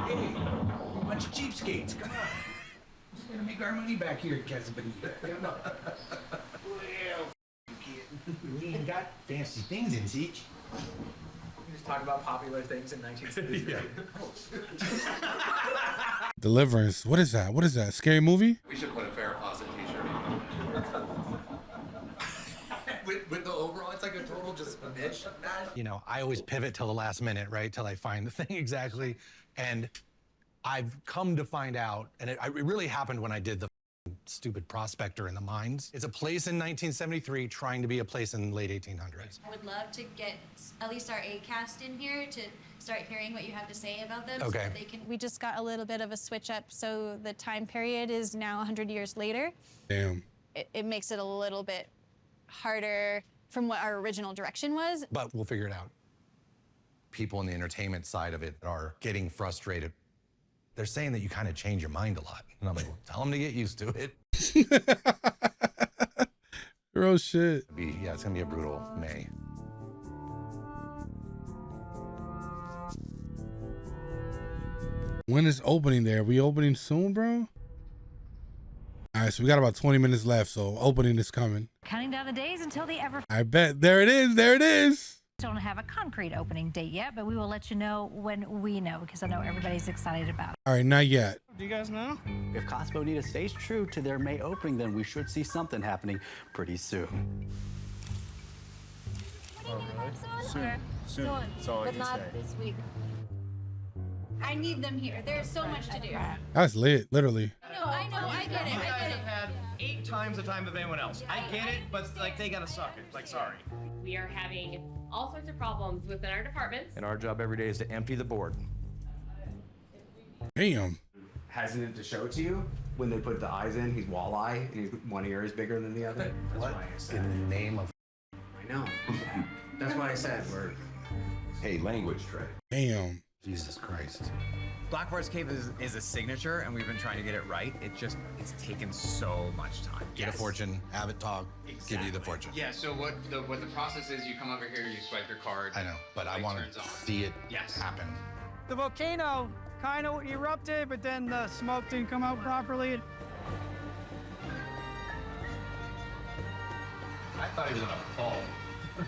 Hey, a bunch of cheapskates, come on. We're gonna make our money back here at Casa Bonita. Well, kid. We ain't got fancy things in Siege. We just talk about popular things in 1973. Deliverance. What is that? What is that? Scary movie? We should put a Farrah Fawcett t-shirt on. with the overall, it's like a total just niche. You know, I always pivot till the last minute, right? Till I find the thing exactly. And I've come to find out, and it really happened when I did the stupid Prospector in the Mines. It's a place in 1973 trying to be a place in the late 1800s. I would love to get at least our A-cast in here to start hearing what you have to say about them. Okay. So that they can. We just got a little bit of a switch up, so the time period is now 100 years later. Damn. It makes it a little bit harder from what our original direction was. But we'll figure it out. People in the entertainment side of it are getting frustrated. They're saying that you kind of change your mind a lot. And I'm like, well, tell them to get used to it. Real shit. Yeah, it's gonna be a brutal May. When is opening there? We opening soon, bro? All right, so we got about 20 minutes left, so opening is coming. Counting down the days until the ever. I bet. There it is. There it is. Don't have a concrete opening date yet, but we will let you know when we know, because I know everybody's excited about it. All right, not yet. Do you guys know? If Casa Bonita stays true to their May opening, then we should see something happening pretty soon. All right. Soon. But not this week. I need them here. There's so much to do. That's lit, literally. No, I know. I get it. You guys have had 8 times the time of anyone else. I get it, but like they gotta suck it. Like, sorry. We are having all sorts of problems within our departments. And our job every day is to empty the board. Damn. Hesitant to show it to you when they put the eyes in. He's walleye, and one ear is bigger than the other. That's why I said. In the name of. I know. That's why I said we're. Hey, language, Trey. Damn. Jesus Christ. Blackbar's Cave is a signature, and we've been trying to get it right. It's taken so much time. Get a fortune, have it talk, give you the fortune. Yeah, so what the process is, you come over here, you swipe your card. I know, but I want to see it happen. The volcano kind of erupted, but then the smoke didn't come out properly. I thought he was gonna fall.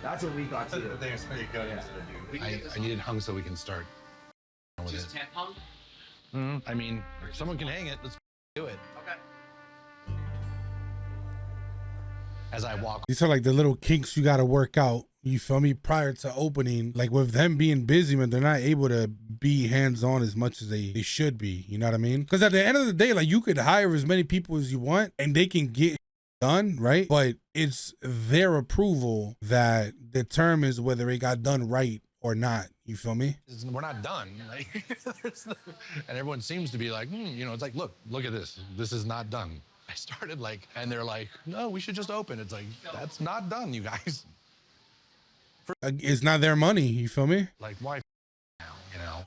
That's what we got to do. There's pretty good. I need it hung so we can start with Just it. tent hung? I mean, if someone can hang it, let's do it. Okay. As I walk. These are like the little kinks you got to work out. You feel me? Prior to opening, like with them being busy, man, they're not able to be hands-on as much as they should be. You know what I mean? Because at the end of the day, like you could hire as many people as you want and they can get done, right? But it's their approval that determines whether it got done right or not. You feel me? We're not done. Like, and everyone seems to be like, you know, it's like, look at this. This is not done. I started like, and they're like, no, we should just open. It's like, that's not done, you guys. It's not their money. You feel me? Like, why now, you know?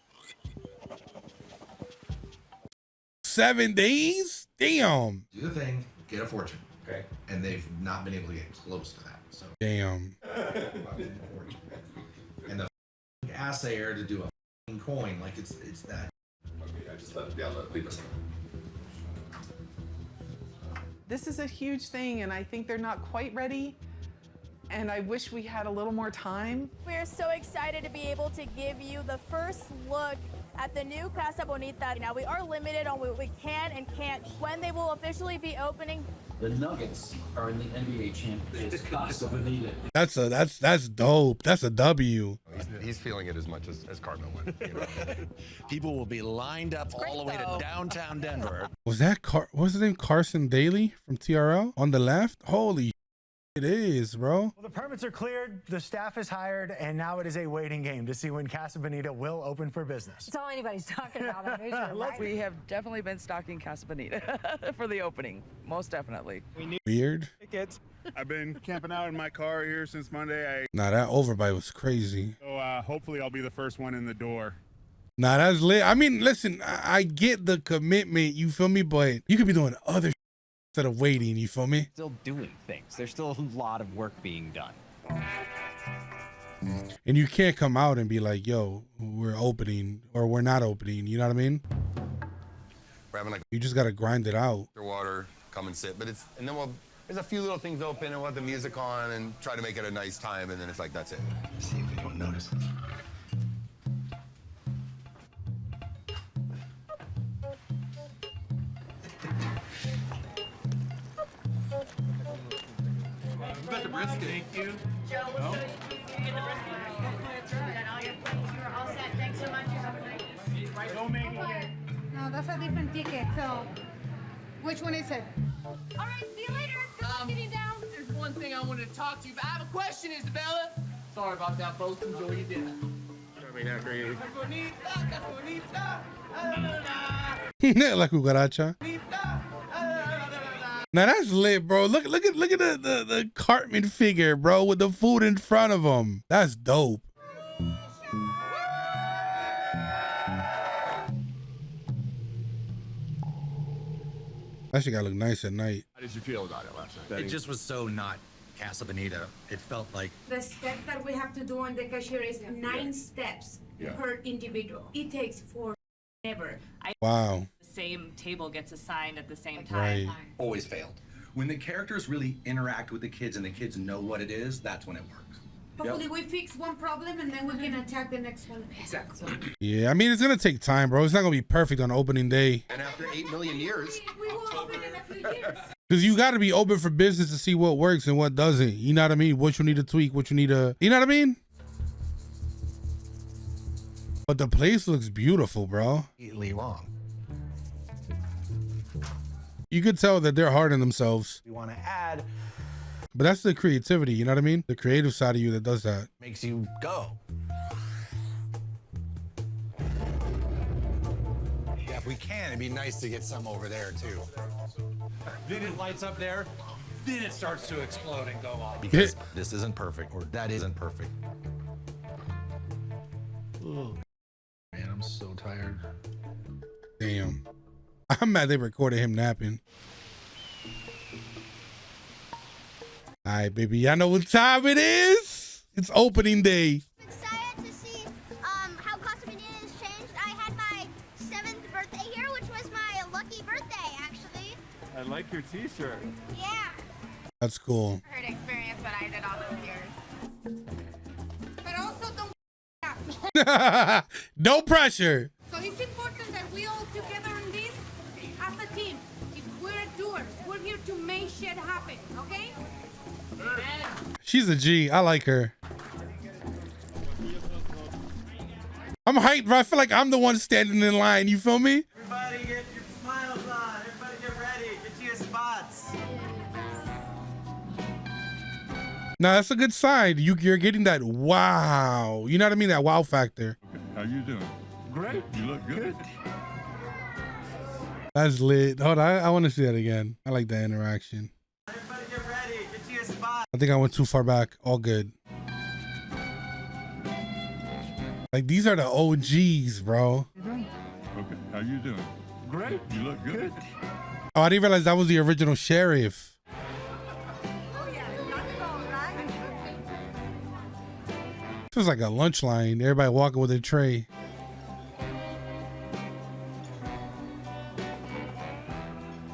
7 days? Damn. Do the thing, get a fortune. Okay. And they've not been able to get close to that. So. Damn. And the assayer to do a coin, like it's that. Okay, I just leave us. This is a huge thing, and I think they're not quite ready. And I wish we had a little more time. We're so excited to be able to give you the first look at the new Casa Bonita. Now, we are limited on what we can and can't, when they will officially be opening. The Nuggets are in the NBA championship. Casa Bonita. That's dope. That's a W. He's feeling it as much as Cardinal went. You know? People will be lined up all the way to downtown Denver. Was that what's his name? Carson Daly from TRL on the left? Holy it is, bro. Well, the permits are cleared, the staff is hired, and now it is a waiting game to see when Casa Bonita will open for business. That's all anybody's talking about in newsroom, right? We have definitely been stocking Casa Bonita for the opening, most definitely. Weird. Tickets. I've been camping out in my car here since Monday. Nah, that overbite was crazy. So hopefully I'll be the first one in the door. Nah, that's lit. I mean, listen, I get the commitment, you feel me? But you could be doing other instead of waiting, you feel me? Still doing things. There's still a lot of work being done. And you can't come out and be like, yo, we're opening or we're not opening. You know what I mean? We're having like you just got to grind it out. water, come and sit. But and then there's a few little things open and we'll have the music on and try to make it a nice time. And then it's like, that's it. See if they don't notice. You got the brisket. Thank you. Joe, we'll show you get the brisket. And all your plates, you're all set. Thanks so much. Don't make it. No, that's a different ticket. So, which one is it? All right, see you later. Good luck getting down. There's one thing I wanted to talk to you about. I have a question, Isabella. Sorry about that, folks. Enjoy your dinner. La cucaracha. Now that's lit, bro. Look at the Cartman figure, bro, with the food in front of him. That's dope. That shit gotta look nice at night. How did you feel about it last night? It just was so not Casa Bonita. It felt like The steps that we have to do on the cashier is 9 steps per individual. It takes forever. Wow. The same table gets assigned at the same time. Right. always failed. When the characters really interact with the kids and the kids know what it is, that's when it works. Hopefully we fix one problem and then we can attack the next one. Exactly. Yeah, I mean, it's gonna take time, bro. It's not gonna be perfect on opening day. And after 8 million years, We will open in a few years. Cause you gotta be open for business to see what works and what doesn't. You know what I mean? What you need to tweak, what you need to, you know what I mean? But the place looks beautiful, bro. Completely wrong. You could tell that they're hard on themselves. We want to add, But that's the creativity, you know what I mean? The creative side of you that does that. makes you go. Yeah, if we can, it'd be nice to get some over there too. Then it lights up there, then it starts to explode and go off. Because this isn't perfect, or that isn't perfect. Oh, man, I'm so tired. Damn. I'm mad they recorded him napping. All right, baby. Y'all know what time it is? It's opening day. Excited to see how Casa Bonita has changed. I had my 7th birthday here, which was my lucky birthday, actually. I like your t-shirt. Yeah. That's cool. Heard experience what I did all those years. But also don't No pressure. So it's important that we all together in this as a team. If we're doers, we're here to make shit happen, okay? She's a G. I like her. I'm hyped, bro. I feel like I'm the one standing in line. You feel me? Everybody get your smiles on. Everybody get ready. Get to your spots. No, that's a good sign. You're getting that wow. You know what I mean? That wow factor. How you doing? Great. You look good. That's lit. Hold on. I want to see that again. I like that interaction. Everybody get ready. Get to your spots. I think I went too far back. All good. Like, these are the OGs, bro. Okay. How you doing? Great. You look good. Oh, I didn't realize that was the original sheriff. This was like a lunch line. Everybody walking with a tray.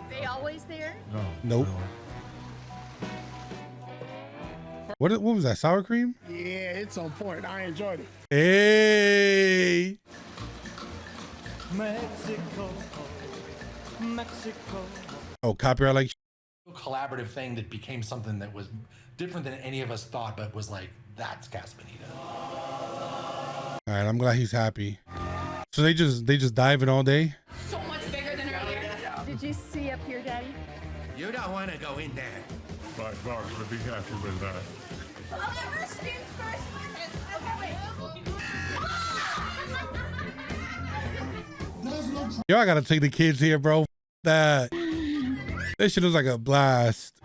They always there? Nope. What was that? Sour cream? Yeah, it's on point. I enjoyed it. Hey. Mexico, Mexico. Oh, copyright like. Collaborative thing that became something that was different than any of us thought, but was like, that's Casa Bonita. All right, I'm glad he's happy. So they just dive in all day. So much bigger than earlier. Did you see up here, Daddy? you don't want to go in there. By far, would be happy with that. Yo, I gotta take the kids here, bro. That shit was like a blast.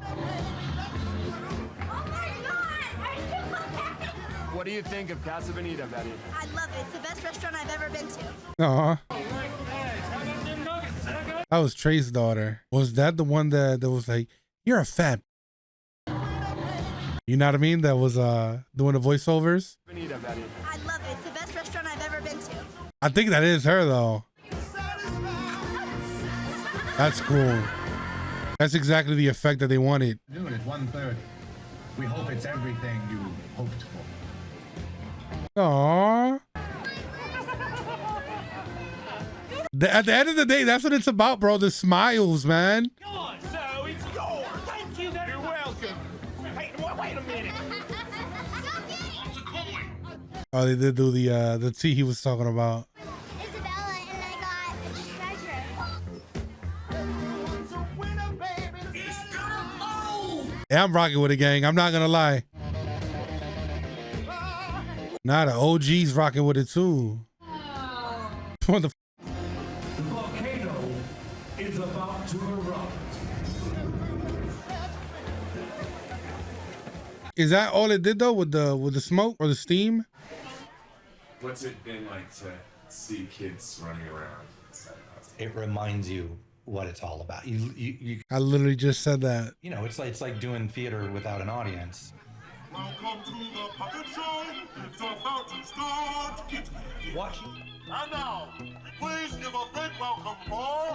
What do you think of Casa Bonita, Betty? I love it. It's the best restaurant I've ever been to. Aw. That was Trey's daughter. Was that the one that was like, you're a fat? You know what I mean? That was doing the voiceovers. Bonita, Betty. I love it. It's the best restaurant I've ever been to. I think that is her though. That's cool. That's exactly the effect that they wanted. Do it 1/3. We hope it's everything you hoped for. Aww. At the end of the day, that's what it's about, bro. The smiles, man. So it's yours. Thank you very much. You're welcome. Hey, wait a minute. It's a coin. Oh, they did do the tea he was talking about. Isabella and I got a treasure. Yeah, I'm rocking with it, gang. I'm not gonna lie. Nah, the OG's rocking with it too. What the? The volcano is about to erupt. Is that all it did though with the smoke or the steam? What's it been like to see kids running around? It reminds you what it's all about. You I literally just said that. you know, it's like doing theater without an audience. Welcome to the puppet show. It's about to start. Get ready. Watch. And now, please give a big welcome for.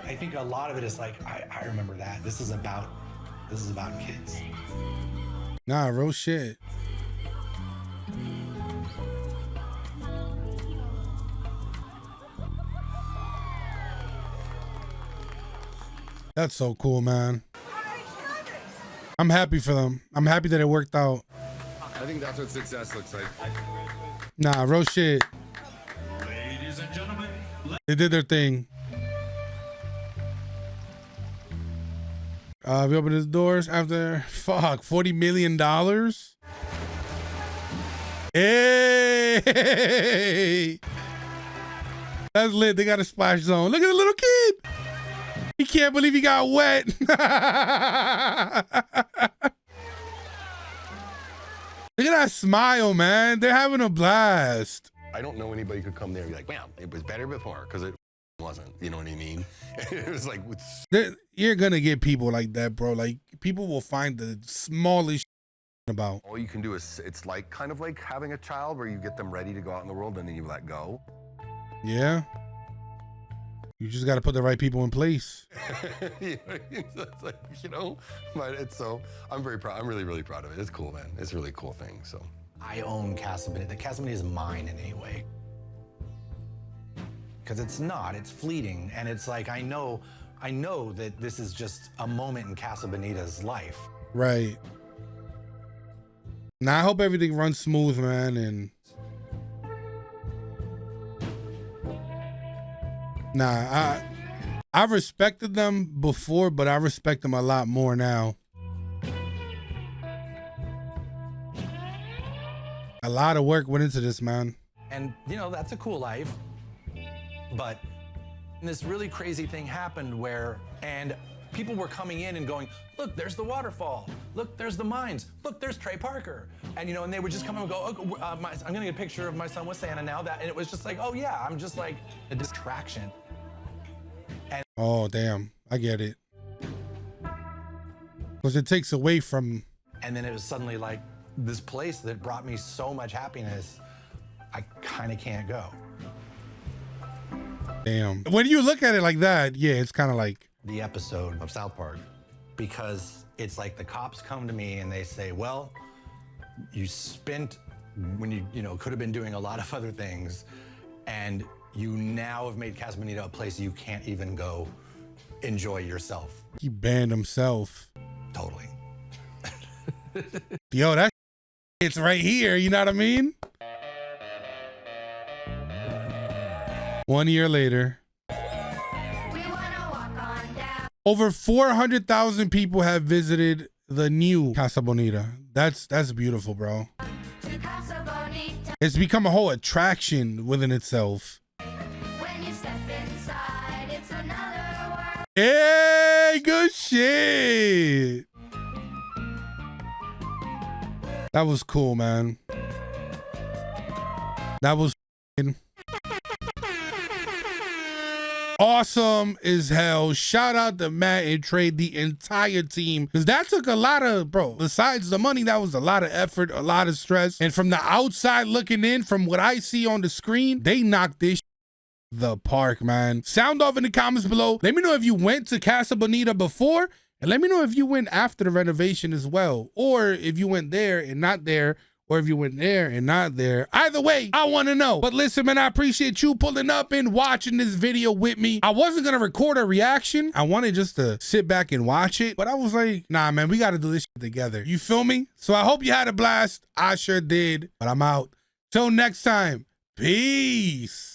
I think a lot of it is like I remember that. This is about kids. Nah, real shit. That's so cool, man. I'm happy for them. I'm happy that it worked out. I think that's what success looks like. Nah, real shit. Ladies and gentlemen, They did their thing. We opened his doors after $40 million. Hey, that's lit. They got a splash zone. Look at the little kid. He can't believe he got wet. Look at that smile, man. They're having a blast. I don't know anybody could come there and be like, wow, it was better before, because it wasn't. You know what I mean? It was like, You're gonna get people like that, bro. Like, people will find the smallest about. all you can do is, it's like kind of like having a child where you get them ready to go out in the world and then you let go. Yeah. You just got to put the right people in place. You know what I mean? So it's like, you know, but it's so, I'm very proud. I'm really, really proud of it. It's cool, man. It's a really cool thing, so. I own Casa Bonita. The Casa Bonita is mine in any way. Because it's not, it's fleeting. And it's like, I know that this is just a moment in Casa Bonita's life. Right. Now, I hope everything runs smooth, man. And nah, I respected them before, but I respect them a lot more now. A lot of work went into this, man. And, you know, that's a cool life. But this really crazy thing happened and people were coming in and going, look, there's the waterfall. Look, there's the mines. Look, there's Trey Parker. And, you know, and they would just come and go, oh, I'm going to get a picture of my son with Santa now. And it was just like, oh, yeah, I'm just like a distraction. Oh, damn. I get it. Because it takes away from. And then it was suddenly like this place that brought me so much happiness, I kind of can't go. Damn. When you look at it like that, yeah, it's kind of like the episode of South Park, because it's like the cops come to me and they say, well, you spent when you know, could have been doing a lot of other things, and you now have made Casa Bonita a place you can't even go enjoy yourself. he banned himself. Totally. Yo, that it's right here. You know what I mean? 1 year later. Over 400,000 people have visited the new Casa Bonita. That's beautiful, bro. It's become a whole attraction within itself. Hey, good shit. That was cool, man. That was awesome as hell. Shout out to Matt and Trey, the entire team, because that took a lot of, bro, besides the money, that was a lot of effort, a lot of stress. And from the outside looking in, from what I see on the screen, they knocked this the park, man. Sound off in the comments below. Let me know if you went to Casa Bonita before, and let me know if you went after the renovation as well, or if you went there and not there, or if you went there and not there. Either way, I want to know. But listen, man, I appreciate you pulling up and watching this video with me. I wasn't going to record a reaction. I wanted just to sit back and watch it. But I was like, nah, man, we got to do this shit together. You feel me? So I hope you had a blast. I sure did. But I'm out. Till next time. Peace.